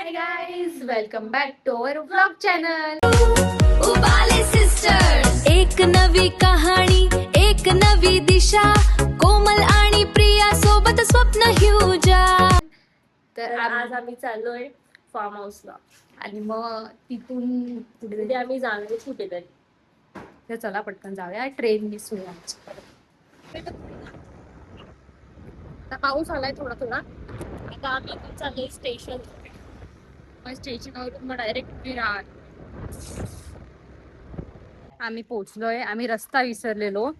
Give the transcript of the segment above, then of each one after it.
High guys, welcome back to our vlog channel Ubale sisters. एक नवी कहाणी, एक नवी दिशा, कोमल आणि प्रिया सोबत स्वप्न हिऊजा. तर आज आम्ही चाललोय फार्म हाऊसला आणि मग तिथून पुढे आम्ही जाणार कुठेतरी. तर चला पटकन जाऊया. ट्रेन मिस होईल आमची. आता पाऊस आलाय थोडा थोडा. आता आम्ही इथून चाललोय स्टेशन. मग स्टेशनवरून मग डायरेक्ट विरार. आम्ही पोहोचलोय. आम्ही रस्ता विसरलेलो,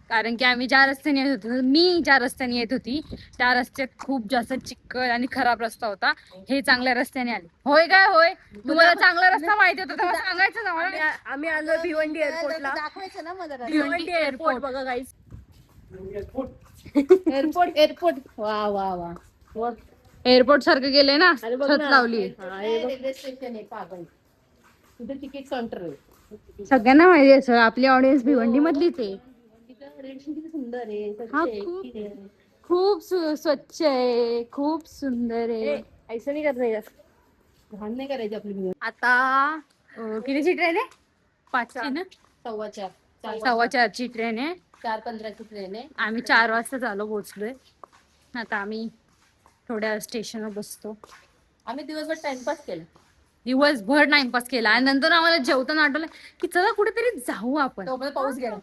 कारण की आम्ही ज्या रस्त्याने येत होतो, मी ज्या रस्त्याने येत होती त्या रस्त्यात खूप जास्त चिखल आणि खराब रस्ता होता. हे चांगल्या रस्त्याने आले. होय काय होय, तुम्हाला चांगला रस्ता माहिती होता तेव्हा सांगायचं ना मला. आम्ही आलो भिवंडी एअरपोर्टला. दाखवायचं ना मला. भिवंडी एअरपोर्ट बघा गाईस. एअरपोर्ट वा वा वा, एअरपोर्ट सारखं गेलंय ना, अरे बघ छत ना. लावली. रेल्वे स्टेशन आहे पागल. तिथे तिकीट काउंटर आहे. सगळ्यांना माहिती आहे सर, आपली ऑडियन्स भिवंडी मधलीच आहे. रेल्वे किती सुंदर आहे. हा, खूप स्वच्छ आहे, खूप सुंदर आहे. ऐसा नाही करायचं, घाण नाही करायची आपली भिवंडी. आता कितीची ट्रेन आहे? 5ची ना? 4:15. 4:15ची ट्रेन आहे. 4:15ची ट्रेन आहे. आम्ही 4 वाजता चालू पोहोचलोय. आता आम्ही थोड्या स्टेशनवर बसतो. आम्ही दिवसभर टाइमपास केला. दिवसभर टाइमपास केला आणि नंतर आम्हाला जेवताना आठवलं की चला कुठेतरी जाऊ आपण. तो पाऊस गेला.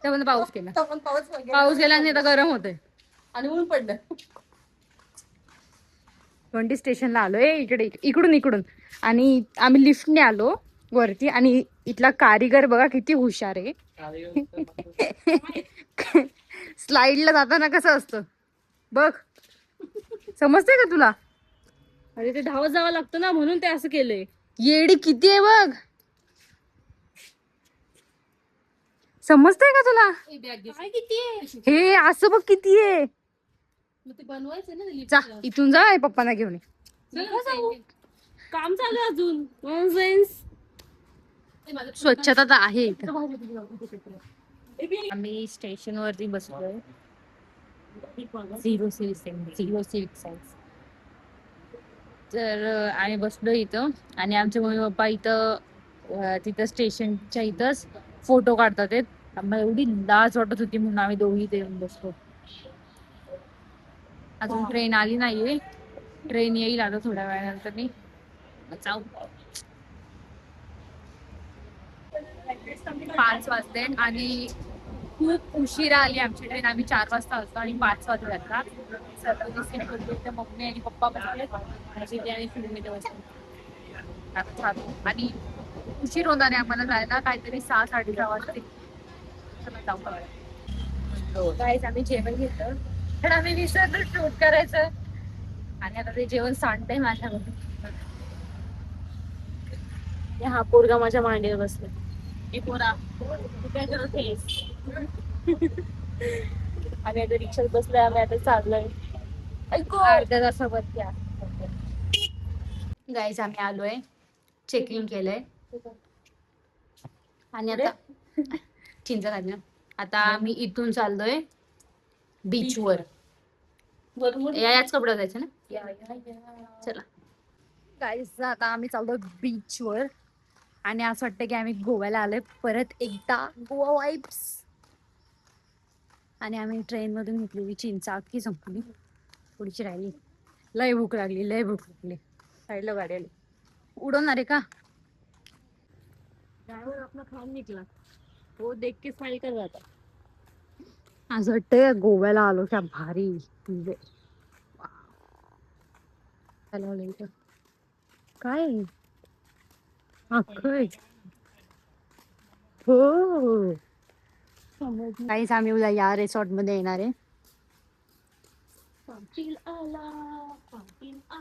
त्यामध्ये पाऊस गेला. तो पण पाऊस गेला. पाऊस गेला आणि आता गरम होतंय. आणि ऊन पडलं. 20 स्टेशनला आलोय. इकडून आणि आम्ही लिफ्टने आलो वरती. आणि इथला कारीगर बघा किती हुशार आहे. स्लाइडला जाताना कसं असतं बघ, समजतंय का तुला? आणि ते धावत जावं लागतं ना, म्हणून ते असं केलंय. येडी किती आहे बघ, समजतंय का तुला? काय किती आहे? हे असं बघ किती आहे. मग ते बनवायचं ना ते जा लिफ्टला. इथून जा, पप्पांना घेऊन ये. नका जाऊ. काम चालू आहे अजून. नॉनसेन्स. स्वच्छता तर आहे इथं. आम्ही स्टेशन वरती बसलोय. 0 साईज. तर आम्ही बसलो इथं आणि आमचे मम्मी पप्पा इथं तिथं स्टेशनच्या इथंच फोटो काढतात. आम्हाला एवढी लाज वाटत होती म्हणून आम्ही दोघी इथे येऊन बसलो. अजून ट्रेन आली नाहीये. ट्रेन येईल आता थोड्या वेळानंतर. मी जाऊ. 5 वाजले आणि खूप उशिरा आली आमची ट्रेन. आम्ही 4 वाजता असतो आणि 5 वाजले आता. सर्व मम्मी आणि पप्पा बसले आणि फिल्म आणि उशीर होणार आहे आम्हाला जायला. काहीतरी 6-6:30 वाजता. काहीच आम्ही जेवण घेतलं पण आम्ही विसरलो शूट करायचं. आणि आता ते जेवण सांडतंय माझ्यामध्ये. हा पोरगा माझ्या मांडीवर बसला. पोरा आम्ही आता रिक्षात बसलोय. आम्ही आता चाललोय. अर्ध्या तासावर त्या गाईज आम्ही आलोय. चेकिंग केलंय आणि आता चिंचा खाली ना. आता आम्ही इथून चाललोय बीचवर. याच कपड्यात जायचं ना. चला गाईज, आता आम्ही चाललोय बीचवर. आणि असं वाटतं की आम्ही गोव्याला आलोय परत एकदा. गोवा वाईब्स. आणि आम्ही ट्रेन मधून घेतलेली चिंचा अख्खी संपली. पुढची राहिली. लय भूक लागली. साईडला गाडी आली. उडवणार आहे का? ड्रायव्हर आपला खाऊन निघला. हो, देख के स्माइल कर रहा था. असं वाटतंय गोव्याला आलो त्या भारी. काय अख्खय हो. काहीच आम्ही उद्या या रिसॉर्ट मध्ये येणार आहे.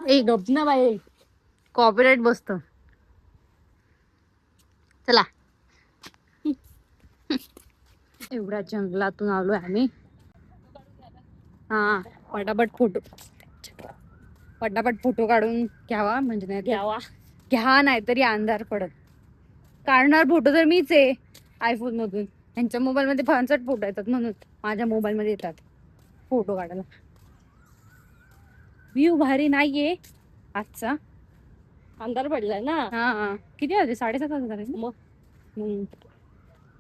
एक गप ना बाई, कॉपीराइट बसत. चला. एवढ्या जंगलातून आलोय आम्ही. हा, पटापट फोटो काढून घ्यावा. म्हणजे नाही घ्या, नाहीतरी अंधार पडत. काढणार फोटो तर मीच आहे आयफोन मधून. त्यांच्या मोबाईल मध्ये 65 फोटो येतात म्हणून माझ्या मोबाईल मध्ये येतात फोटो काढायला. व्ह्यू भारी नाहीये आजचा, अंधार पडलाय ना. हा किती वाजले 7:30 वाजले ना? मग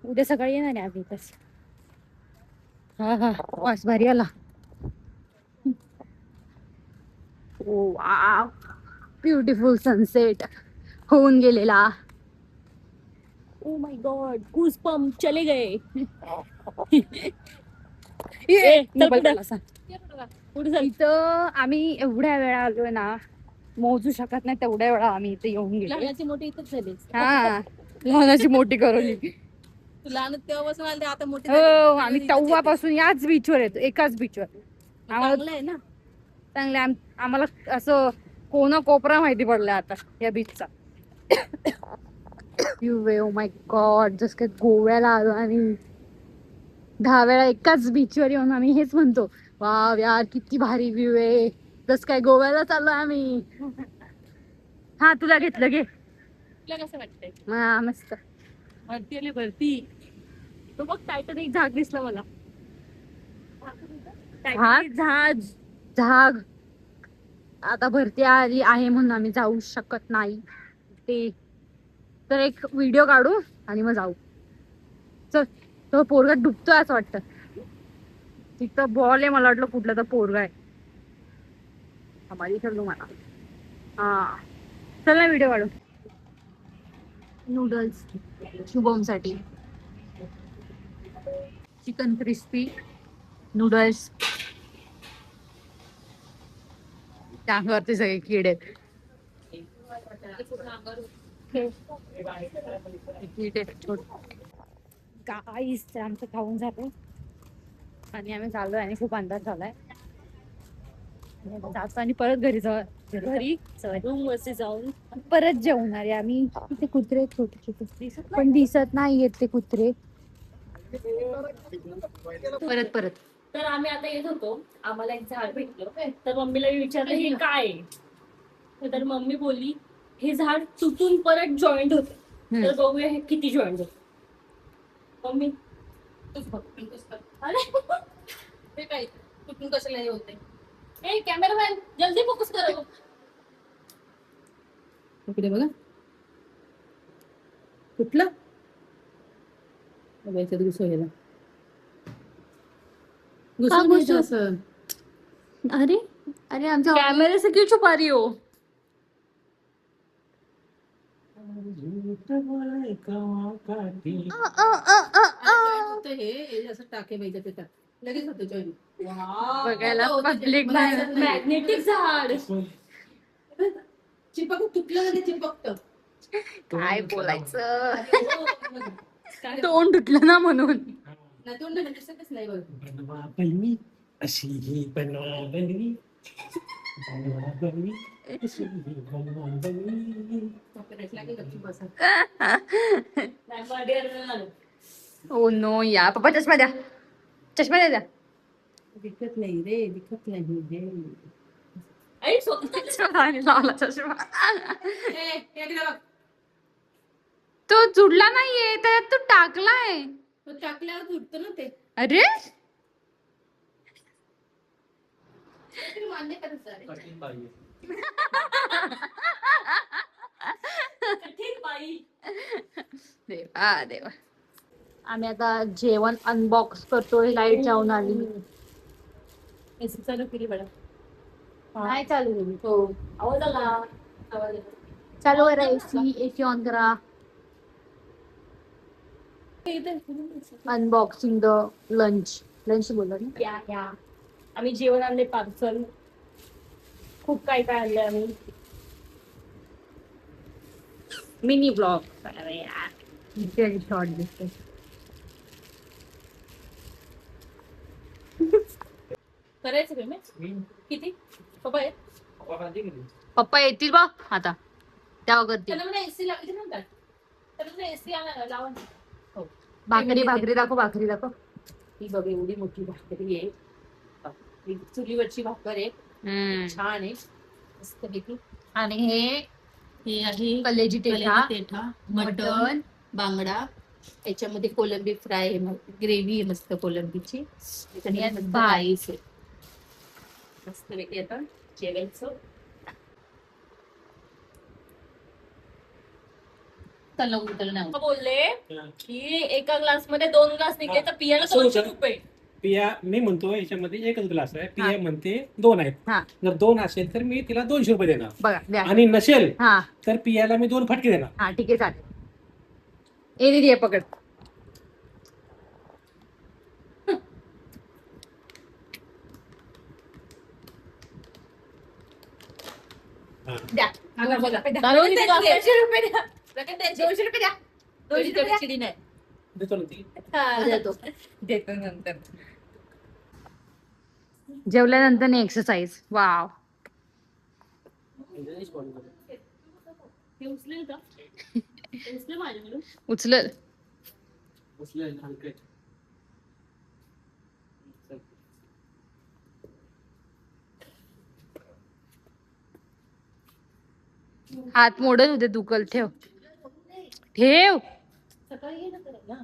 उद्या सकाळी येणार आहे आम्ही तस. हा हा वास भारी आला. ओ वाव ब्युटिफुल सनसेट होऊन गेलेला. Oh my God goose pump चले गए. मोबाईल पडला असा. पुढे चल. इथं आम्ही एवढ्या वेळा आलोय ना, मोजू शकत नाही तेवढ्या वेळा आम्ही इथे येऊन गेलो. लहानाची मोठी इथंच झाली. हा लहानाची मोठी करून. तू लहान तेव्हापासून आले आता मोठी हो आम्ही तेव्हापासून याच बीचवर येतो, एकाच बीचवर. आम्हाला चांगलं आहे ना. चांगले आम्हाला असं कोणा कोपरा माहिती पडला आता या बीचचा. ओ माय गॉड जस काय गोव्याला आलो आणि 10 वेळा एकाच बीचवर येऊन आम्ही हेच म्हणतो, वाव यार किती भारी व्ह्यू आहे, जस काय गोव्याला चाललो आम्ही. हा तुला घेतलं घे. तुला कसं वाटतंय? हा मस्त. भरती आली भरती. तो बघ टायटॅनिक झाग दिसला मला. जहाज जहाज जहाग आता भरती आली आहे म्हणून आम्ही जाऊ शकत नाही ते. तर एक व्हिडिओ काढू आणि मग जाऊ. चल तो पोरगा डुबतोय असं वाटतं. तिथं बॉल आहे, मला वाटलं कुठला तर पोरगा आहे. हमारी चलो मला. हा चल ना व्हिडिओ काढू. नूडल्स शुभम साठी. Chicken crispy noodles. त्यावरती सगळे किडे गाईस. आमचं खाऊन झालं आणि आम्ही चाललोय आणि खूप अंदाज झालाय. जातो आणि परत घरी घरी रूम वरती जाऊन परत जेवणार आहे आम्ही. ते कुत्रे छोटे छोटे पण दिसत नाही येत ते कुत्रे. परत परत तर आम्ही आता येत होतो, आम्हाला एक झाड भेटलं. तर मम्मीला मी विचारलं हे काय आहे? तर मम्मी बोलली हे झाड तुटून परत जॉईंट होत. तर बघूया हे किती जॉईंट होत. मम्मी तूच बघ. ते काय तुटून कशाला हे होते? ए कॅमेरामॅन जल्दी फोकस करा. इकडे बघा कुठलं याच्यात घुसवलेला. अरे अरे आमच्या कैमरे से क्यों छुपा रही हो? टाके पाहिजे त्याच्यात लगेच होतं जॉईन. बघायला पब्लिक मॅग्नेटिक झाड चिपक तुटलं म्हणजे चिपकत. काय बोलायचं. तोंड तुटलं ना म्हणून. नाही तोंड दिसतच नाही बघ. बनवी अशी ही बनवा बनवी बनवा बनवी अशी ही बनवा बनवी. कॉपीराइट लागेल गपचूप बसा. ओ नो या पप्पा चष्मा द्या. चष्मा द्या. दिखत नाही रे दिखत नाही रे. लावला चष्मा. तो जुडला नाहीये त्यात, तो टाकलाय. टाकल्यावर तुटतं ना ते. अरे मान्य करत जा रे. कठीण बाई आहे. देवा देवा. आम्ही आता जेवण अनबॉक्स करतोय. लाईट जाऊन आली. एसी चालू केली बडा. नाही चालू केली. हो आवाज आला. आवाज आला. चालू करा एसी ऑन करा. अनबॉक्सिंग द लंच बोलला ना. या आम्ही जेवण आणले पार्सल. खूप काय काय आणलंय आम्ही. Mini blog. अरे यार शॉर्ट दिसते. करायचं पेमेंट किती? पप्पा आहे. पप्पा येतील बा आता तेव्हा करतील. त्याला मला एसी लावायची नव्हता. त्याला एसी लावा. हो भाकरी दाखव. ही बघ एवढी मोठी भाकरी आहे. ही चुलीवरची भाकर आहे. छान आहे मस्तपैकी. आणि हे आहे कलेजी पेठा मटण बांगडा. याच्यामध्ये कोलंबी फ्राय ग्रेव्ही आहे मस्त कोलंबीची. भाईस मस्तपैकी आता जेवायचं. बोलले हा. की एका ग्लास मध्ये 2 ग्लास निघले तर पियाला असं होतं. 200 रुपये. पिया मी म्हणतो याच्यामध्ये एकच ग्लास आहे, पिया म्हणते 2 आहेत. हा जर 2 असेल तर मी तिला 200 रुपये देणार, बघा द्या. आणि नसेल हा तर पियाला मी 2 फटके देणार. हा ठीक आहे चालेल. ए दीदी हे पकड. हा. द्या. बघा. चालू दे तुला. 200 रुपये द्या. 200 रुपये द्या. 200 रुपये द्या. देतो ना ती. देतो नंतर. जेवल्यानंतर एक्सरसाइज. वाव. हे उचलेल का? उचले माझ्याकडून. उचल. उचलेल हलकं. हात मोडत होते दुकल. ठेव ठेव. सकाळी ये ना करायला.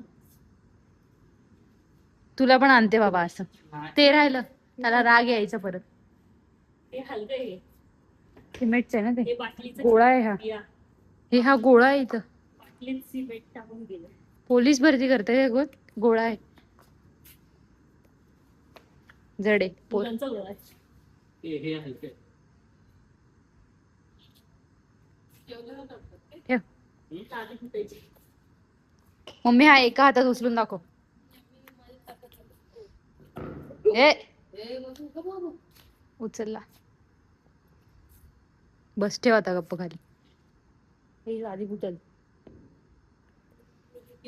तुला पण आणते बाबा असं. ते राहिलं त्याला राग यायचा परत. हे हलकं आहे. सिमेंटच आहे ना ते. हे बाटलीचं गोळा आहे हा. या हे हा गोळा आहे इथं. बाटलीत सिमेंट टाकून गेलं. पोलीस भरती करते का गोळा आहे. जडे मुलांचा गोळा आहे. हे हलकं. ठेव. ताजी फुटायची. मम्मी हा एका हातात उचलून दाखव. ए उचलला. बस ठेव आता गप्प खाली. हे आधी फुटल.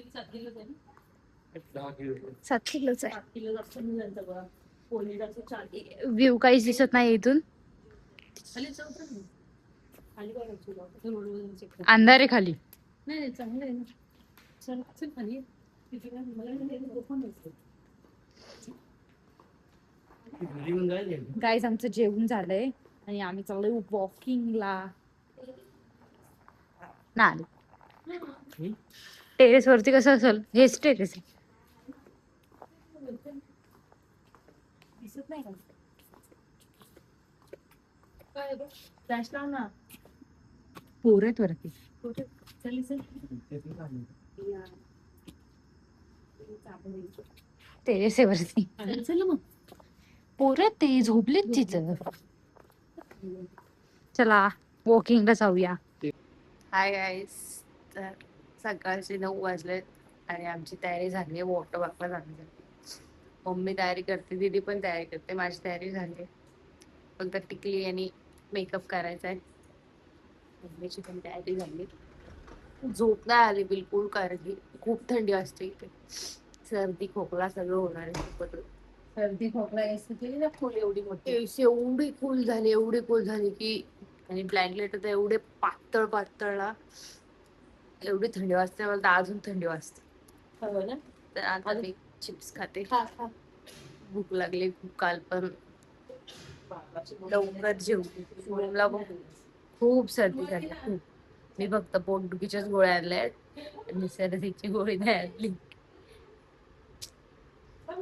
7 किलोच आहे. 7 किलो जास्त मुलांचा गोळा. पोलिसाचं 4 किलो. व्ह्यू काहीच दिसत नाही इथून. खाली बघायची बघ. रोडवरून check कर. अंधार आहे खाली. नाही चांगलं आहे ना. चल चल खाली ये. तिथे काय मला नाही ओपन होतं. गाईज आमचं जेवण झालंय आणि आम्ही चाललोय वॉकिंगला. नाही टेरेस वरती कसं असेल. हेच टेरेस आहे. दिसत नाही का? काय बघ फ्लॅश लाव ना. पोर आहेत वरती. कुठे चल चल. टेरेस आहे वरती. चल मग. पोरं ते झोपलेत तिथं. चला वॉकिंगला जाऊया. Hi guys. तर सकाळचे 9 वाजलेत आणि आमची तयारी झाली आहे वॉटर पार्कला जाण्यासाठी. मम्मी तयारी करते, दीदी पण तयारी करते, माझी तयारी झाली. फक्त टिकली आणि मेकअप करायचा आहे. मम्मीची पण तयारी झाली. झोप नाही आली बिलकुल कारण की खूप थंडी असते इथे. सर्दी खोकला सगळं होणार आहे. सर्दी खोकला केली फुल एवढी मोठी. एवढी कूल झाली की आणि ब्लँकेट तर एवढे पातळ ना. एवढी थंडी वाजते मला तर अजून थंडी वाजते. हो ना. तर आता मी चिप्स खाते. खा खा. भूक लागली खूप. काल पण लवकर जेवली. शिवमला पण खूप सर्दी झाली खूप. मी फक्त पोटदुखीच्याच गोळ्या आणल्या आणि सर्दीची गोळी नाही आणली.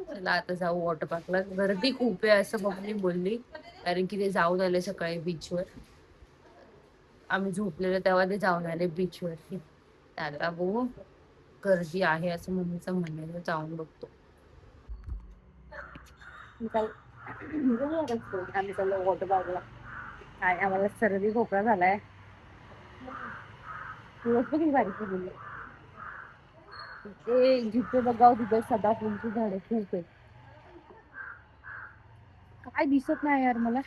चला आता जाऊ वॉटर पार्कला. गर्दी खूप आहे असं मम्मी बोलली कारण की ते जाऊन आले सकाळी बीचवर. आम्ही झोपलेलो तेव्हा ते जाऊन आले बीचवरती. आता बघू गर्दी आहे असं मम्मीचं म्हणणं आहे. जाऊन बघतो. आम्ही चाललो वॉटर पार्कला. काय आम्हाला सर्दी खोकला झालाय. दिवस किती बारीक गेली. ते जिथे बघाव तिथे सदाफुलची झाडे खूप आहेत. काय दिसत नाही यार मला.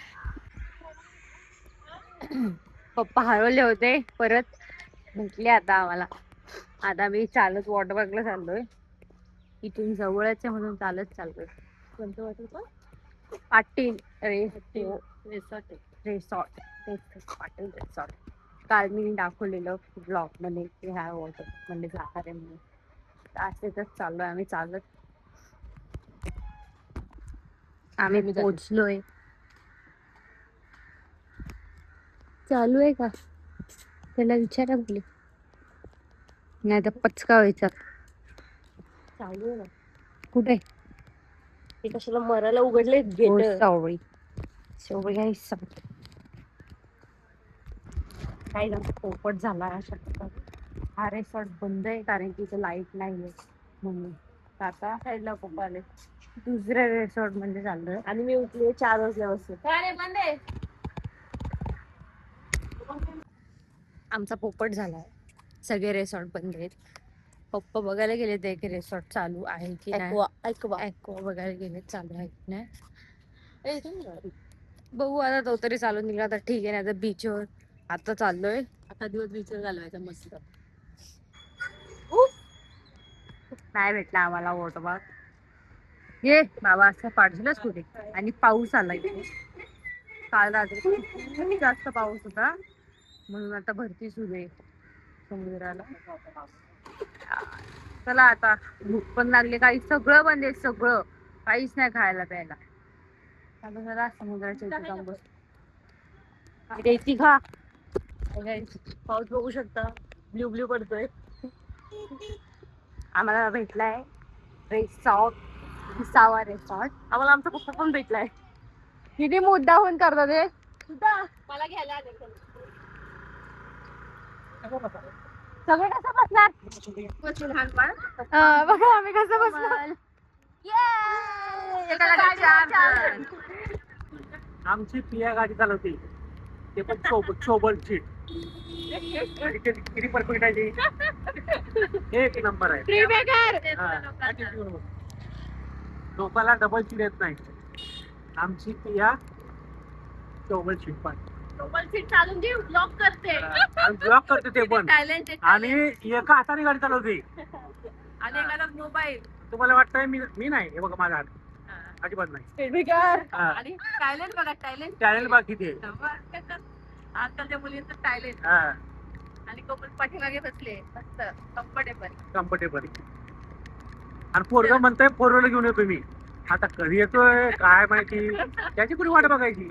पप्पा हरवले होते परत म्हटले आता आम्हाला. आता मी चालत वॉटर पार्कला चाललोय. इथून जवळच आहे म्हणून चालत चाललोय. कोणतं water park? Patil resort. Patil resort. काल मी दाखवलेलं ब्लॉग मध्ये की ह्या वॉटर मध्ये जाणार आहे म्हणून. असेच चाललोय आम्ही चालत. आम्ही पोहोचलोय. चालू आहे का त्याला विचारा बोलले. नाही तर पचका व्हायचा. चालू आहे ना. कुठे ते कशाला मरायला उघडले गेट. सॉरी काही पोपट झाला अशा. हा रिसॉर्ट बंद आहे कारण की इथे लाईट नाहीये म्हणून. तर आता साईडला पप्पा आले, दुसऱ्या रिसॉर्ट मध्ये चाललोय. आणि मी उठले 4 वाजल्यापासून. काय बंद आहे. आमचा पोपट झालाय, सगळे रिसॉर्ट बंद आहेत. पप्पा बघायला गेले ते एक रिसॉर्ट चालू आहे की नाही. ऍक्वा बघायला गेले चालू आहे की नाही. बघू आता, तो तरी चालू निघाला तर ठीक आहे, नाही तर बीचवर आता चाललोय. आता दिवस बीचवर घालवायचा मस्त. नाही भेटला आम्हाला वॉटर पार्क. ये बाबा, असं पाडझिलच कुठे. आणि पाऊस आला इथे काल रात्री, खूप जास्त पाऊस होता म्हणून आता भरती सुरू आहे समुद्राला. चला आता, भूक पण लागली, काही सगळं बंद आहे, सगळं काहीच नाही खायला प्यायला. आता जरा समुद्राच्या इथे जाऊन बस. रेती खा. पाऊस बघू शकता, ब्ल्यू ब्ल्यू पडतोय. आम्हाला भेटलाय रिसॉर्ट, विसावा रिसॉर्ट. आम्हाला आमचा पप्पा पण भेटलाय. किती मुद्दा होऊन करतात ते. मला घ्यायला आले. सगळे कसं बसणार. बघा आम्ही कसं बसणार. एका गाडीत 4 जण. आमची पिया गाडी चालवते, ते पण सोबत सीट. किती परफेक्ट आहे ती, एक नंबर आहे. लोकांना डबल सीट येत नाही, आमची पिया सोबत सीट पण. डबल सीट चालून घे, ब्लॉक करते. ब्लॉक करते ते पण, टॅलेंट आणि एका हाताने गाडी चालवते. आणि एखादा मोबाईल. तुम्हाला वाटतंय मी नाही, हे बघा माझा हात अजिबात नाही. आणि टॅलेंट बघा, टॅलेंट. टॅलेंट बाकी ते. आजकालच्या मुलींचं टॅलेंट. आणि कपल पाठीमागे बसले मस्त कम्फर्टेबल. आणि पोरगा म्हणतोय 4 व्हीलर घेऊन येतो मी. आता कधी येतोय काय माहिती, त्याची कुठे वाट बघायची.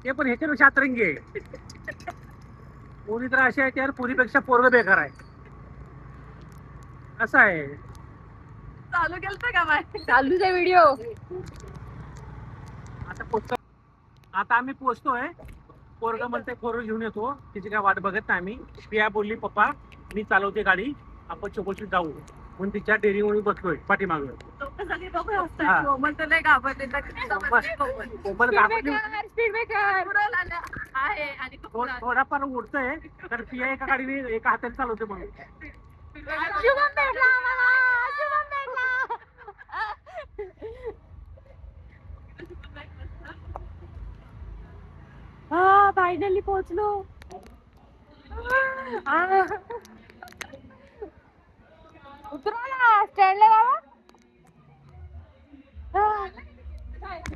ते पण ह्याच्यापेक्षा अतरंगी आहे. पोरी तर अशी आहे, यार पोरीपेक्षा पोरग बेकार आहे, असं आहे. चालू केलं का माय? चालूच आहे व्हिडिओ. आता आम्ही पोहोचतोय. पोरगा म्हणते 4 व्हीलर घेऊन येतो, तिची काय वाट बघत नाही आम्ही. पिया बोलली पप्पा मी चालवते गाडी, आपण चोपशीत जाऊ, म्हणून तिच्या डेअरी म्हणून बसलोय पाठीमाग. कोमल तर नाही घाबरले. आहे आणि थोडाफार उडतंय तर पिया एका गाडीने एका हाताने चालवते म्हणून. शुभम भेटला आम्हाला, शुभम भेटला. हा फायनली पोहोचलो. उतरा ना स्टँडला बाबा.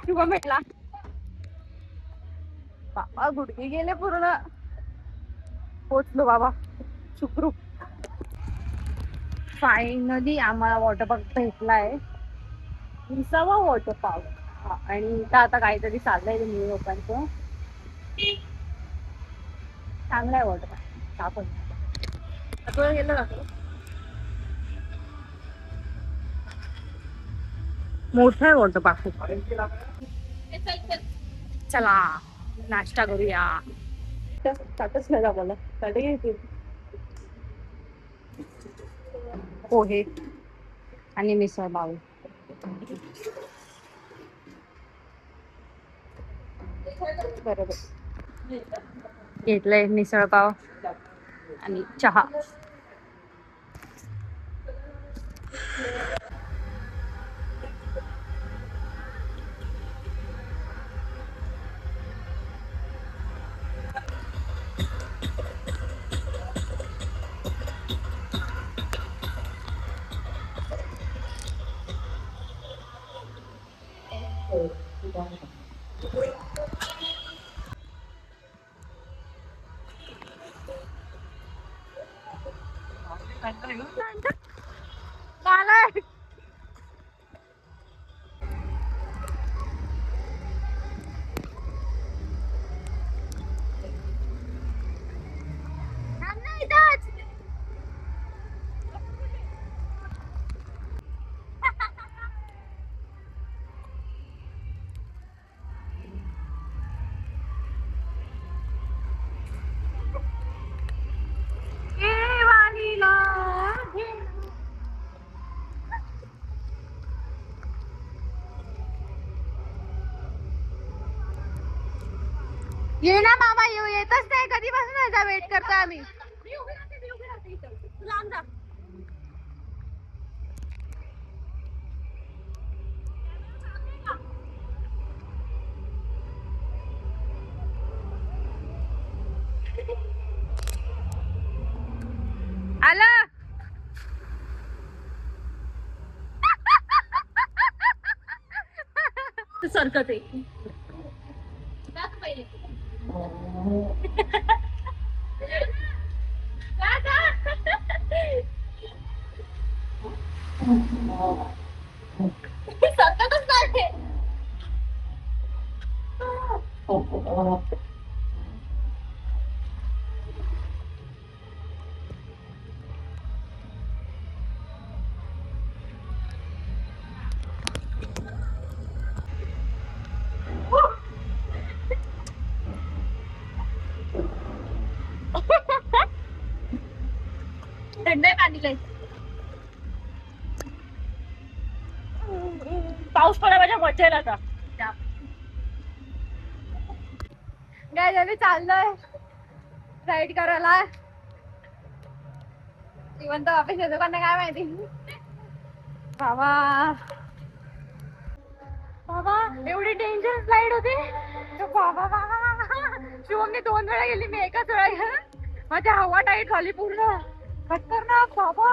शुभम भेटला. बाबा गुडघे गेले पूर्ण. पोचलो बाबा सुखरूप. फायनली आम्हाला वॉटर पार्क भेटलाय, विसावा वॉटर पार्क. आणि इथं आता काहीतरी चाललंय न्यू लोकांचं. चांगला आहे वॉटर पार्क. आपण गेलं ना. मोठा आहे वॉटर पार्क. चला नाश्ता करूया. ताटच नाही आम्हाला. ताटे घ्यायची. पोहे आणि मिसळ पाव. बरोबर घेतलंय मिसळ पाव आणि चहा. ये ना मामा, येतच नाही कधीपासून याचा वेट करतोय आम्ही. मी उभी राहते इथं. तू लांब जा. आलं. सरकत आहे. जा तू पहिले. जा, जा. सरकतच नाही. थंड आहे पाणी लय. पाऊस पडायच्या मजा येईल आता. काय आम्ही चाललोय राईड करायला. इव्हन तर वापस येतो का नाही काय माहिती. बाबा बाबा एवढी डेंजर स्लाइड होती. बाबा बाबा शिवमने 2 वेळा गेली, मी एकाच वेळा गेला. माझी हवा टाईट झाली पूर्ण. खतरनाक बाबा.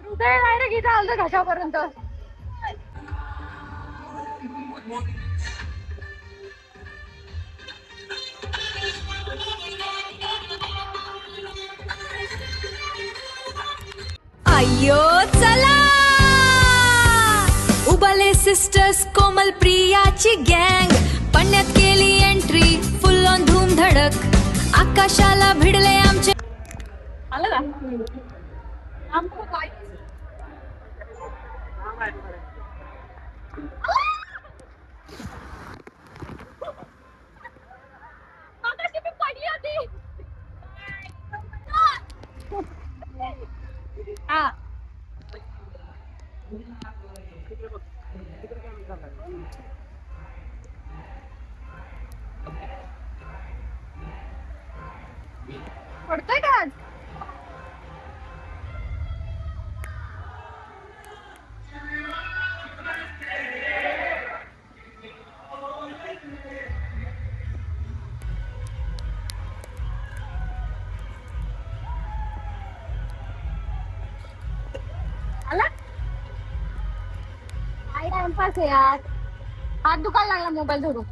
हृदय डायरेक्ट इथं आलं घशापर्यंत. अय्यो चला उबाले सिस्टर्स कोमल प्रियाची गँग पण्यात केली एंट्री फुल ऑन धूम धडक आकाशाला भिडले आमचे. आलं का? आमचं काय? मगाशी मी पडली होती. हा पडतोय का आज? आला काय टाइमपास आहे यार. हात दुखायला लागला मोबाईल धरून.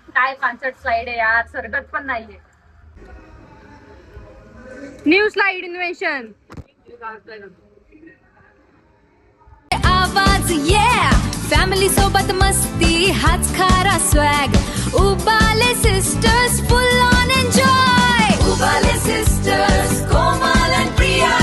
काय कॉन्सर्ट स्लाइड आहे यार, सरकत पण नाहीये. New slide invention. आवाज ये फॅमिली सोबत मस्ती हाच खारा स्वॅग उबाले सिस्टर्स फुल ऑन एन्जॉय उबाले सिस्टर्स कोमल अँड प्रिया.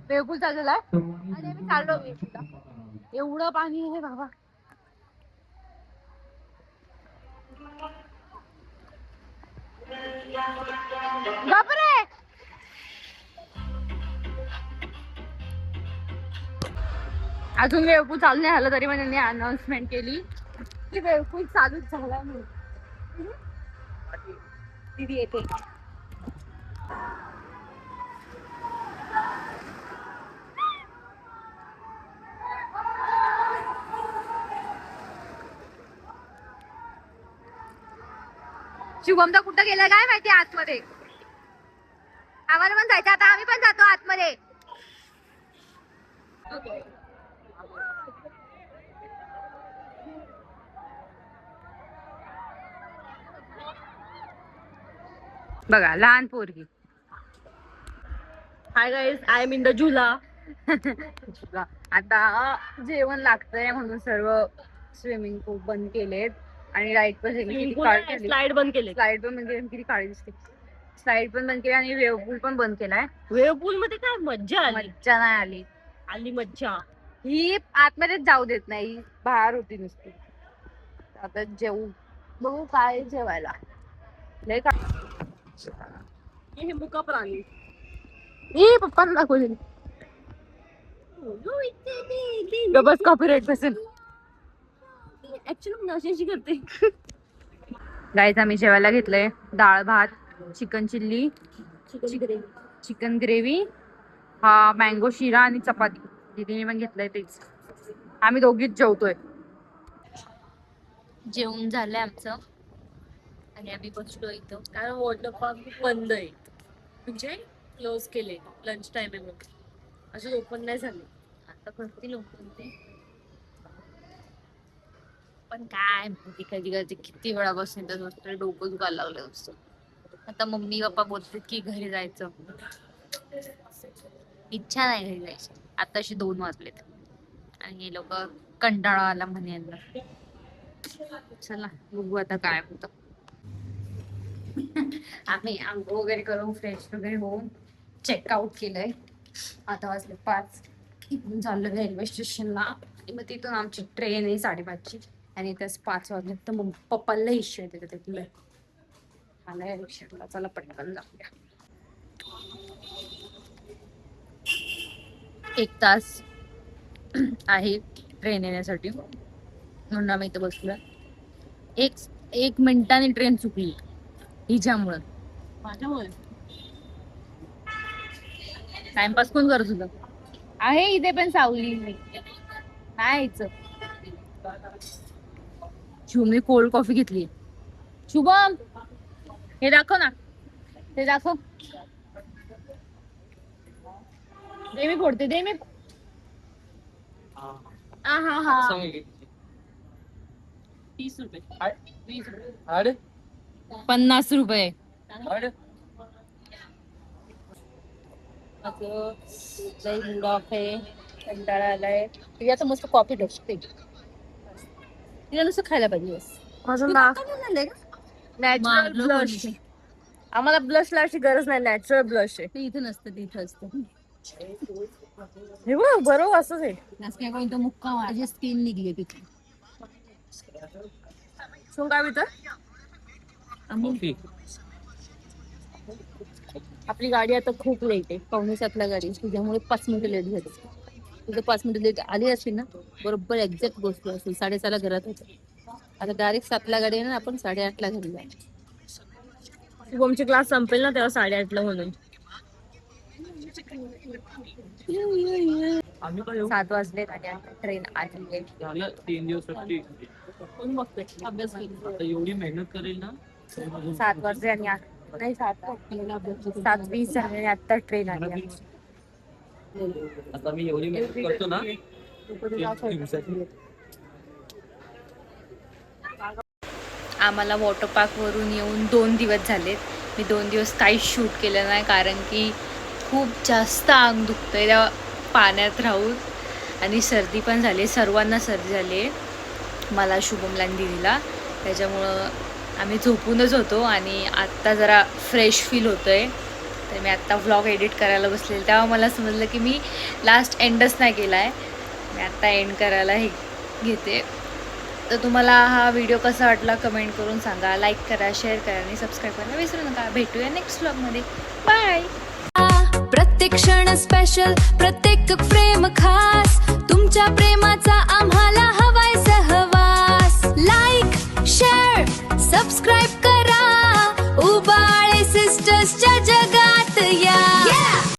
बिलकुल चाललेला आहे आणि आम्ही चाललो वेशीला. एवढं पाणी आहे बाबा. बापरे. अजून वेळपूल चालू नाही झालं तरी पण त्यांनी अनाउन्समेंट केली की वेळपूल चालूच झाला म्हणून. दीदी येते. शुभम तर कुठं गेला काय माहिती आतमध्ये. आम्हाला पण जायचं आता, आम्ही पण जातो आतमध्ये. बघा लहान पोरगी. Hi guys, I am in the jhula. आता जेवण लागतंय म्हणून सर्व स्विमिंग पूल बंद केलेत आणि लाईट पण किती काळी केली. स्लाइड बंद केले. स्लाईड पण बंद केली, किती काळी दिसते. स्लाईड पण बंद केली आणि वेव पूल पण बंद केलाय. वेव पूल मध्ये काय मज्जा आली. मज्जा नाही आली. आली मज्जा. ही आतमध्येच जाऊ देत नाही, बाहेर होती नुसती. आता जेवू, बघू काय जेवायला. लय का हे मुका प्राणी. पप्पांना दाखवली. बस कॉपीराइट बसेल. ऍक्च्युली अशी करते. गाईज आम्ही जेवायला घेतलंय डाळ भात, चिकन चिल्ली, चिकन ग्रेव्ही, हा मँगो शिरा आणि चपाती. दीदीने पण घेतलंय तेच. आम्ही दोघीच जेवतोय. जेवण झालंय आमचं आणि आम्ही बसलो इथं कारण वॉटर पार्क बंद आहे, म्हणजे क्लोज केले. लंच टाइम आहे म्हणून असे ओपन नाही झाले. आता करतील ओपन ते, पण काय माहिती कधी कधी किती वेळा बसून तर डोकं दुखायला लागलं असतं. आता मम्मी पप्पा बोलतात की घरी जायचं, इच्छा नाही घरी जायची. आताशी 2 वाजलेत आणि हे लोक कंटाळा आला म्हणे यांना. चला बघू आता काय होतं. आम्ही आंघोळ वगैरे करून फ्रेश वगैरे होऊन चेकआउट केलंय. आता वाजले 5. इथून चाललं रेल्वे स्टेशनला आणि मग तिथून आमची ट्रेन आहे 5:30ची आणि त्याच 5 वाजले तर मग पप्पाला इश्यू येते तिथलं. आलाय रिक्षाला, चला पटकन जाऊया. 1 तास आहे ट्रेन येण्यासाठी म्हणून आम्ही इथं बसलोय. एक मिनिटाने ट्रेन चुकली हिच्यामुळं. माझ्यामुळे टाइमपास कोण करत होतं. आहे इथे पण सावली नाही. शुभमने कोल्ड कॉफी घेतली. शुभम हे दाखव ना, ते दाखव. दे मी फोडते, दे मी. हा 30 रुपये. 50 रुपये. मूड ऑफ आहे, कंटाळा आलाय. तुझ्या आता मस्त कॉफी ठेवते तिला नुसतं खायला पाहिजे. Natural blush. आम्हाला ब्लश लावायची गरज नाही, नॅचरल ब्लश आहे. ते इथं नसतं, ते इथं असतं. हे बघ बरोबर असंच आहे. कोणता मुक्का माझी स्किन निघली तिथे. सो काय होतं, आपली गाडी आता खूप लेट आहे. 6:45 गाडी, तुझ्यामुळे 5 मिनिटं लेट झाली. तुझं 5 मिनिटं लेट आली असतील ना, बरोबर एक्झॅक्ट गोष्ट असेल. 6:30ला घरात होतं. आता डायरेक्ट 7ला गाडी आहे ना, आपण 8:30ला घरी जाऊ. शुभमची क्लास संपेल ना तेव्हा 8:30ला म्हणून. 7 वाजले आणि आता ट्रेन आली आहे. 3 दिवस सुट्टी. कोण बघतोय अभ्यास केली. आता एवढी मेहनत करेल ना. 7 वाजले आणि नाही 7:20 झाले आणि आता ट्रेन आली आहे. आता मी एवढी मेहनत करतो ना. आम्हाला वॉटर पार्कवरून येऊन 2 दिवस झालेत. मी 2 दिवस काहीच शूट केलं नाही कारण की खूप जास्त अंग दुखतंय त्या पाण्यात राहून आणि सर्दी पण झाली. सर्वांना सर्दी झाली आहे, मला, शुभमला आणि दीदीला. त्याच्यामुळं आम्ही झोपूनच होतो आणि आत्ता जरा फ्रेश फील होतं आहे. तर मी आत्ता व्लॉग एडिट करायला बसलेले तेव्हा मला समजलं की मी लास्ट एंडच नाही केला आहे. मी आत्ता एंड करायला हे घेते. तर तुम्हाला हा व्हिडिओ कसा वाटला कमेंट करून सांगा. लाईक करा, शेअर करा आणि सबस्क्राईब करायला विसरू नका. भेटूया नेक्स्ट व्लॉगमध्ये. बाय. प्रत्येक क्षण स्पेशल, प्रत्येक प्रेम खास, तुमच्या प्रेमाचा आम्हाला